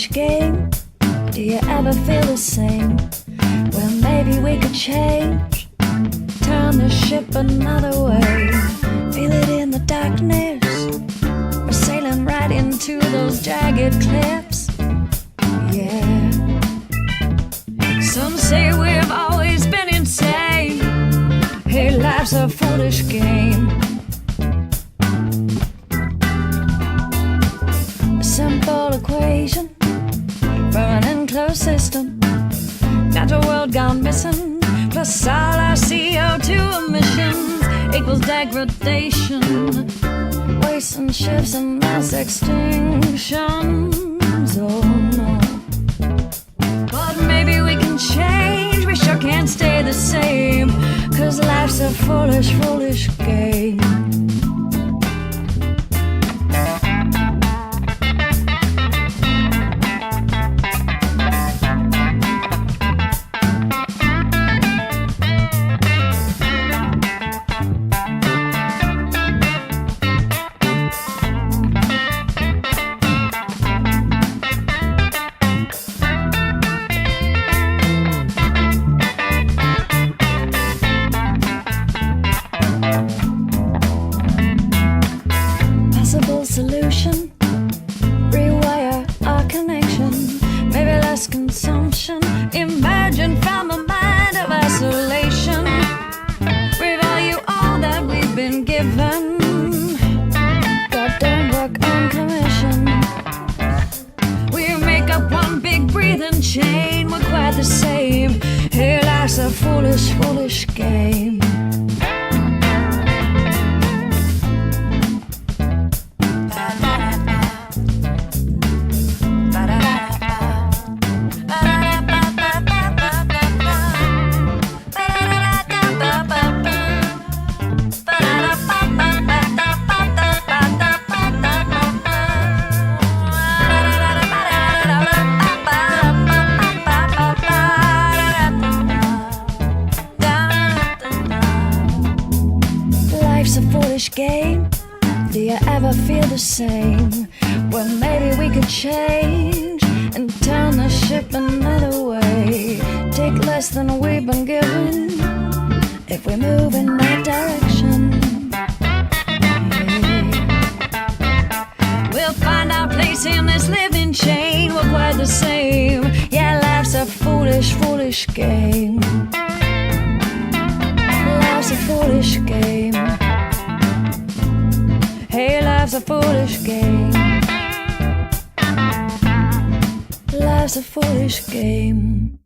foolish game. Do you ever feel the same? Well, maybe we could change, turn the ship another way. Feel it in the darkness, we're sailing right into those jagged cliffs. Yeah. Some say we've always been insane. Hey, life's a foolish game. A simple equation from an enclosed system. Natural world gone missing, plus all our CO2 emissions equals degradation, waste and ships and mass extinctions. Oh no. But maybe we can change, we sure can't stay the same, 'cause life's a foolish, foolish game. Solution, rewire our connection, maybe less consumption, imagine from a mind of isolation, revalue all that we've been given, goddamn work on commission. We make up one big breathing chain, we're quite the same. Hey, life's a foolish, foolish game. Life's a foolish game. Do you ever feel the same? Well, maybe we could change and turn the ship another way. Take less than we've been given if we move in that direction. Yeah. We'll find our place in this living chain. We're quite the same. Yeah, life's a foolish, foolish game. Life's a foolish game. Hey, life's a foolish game. Life's a foolish game.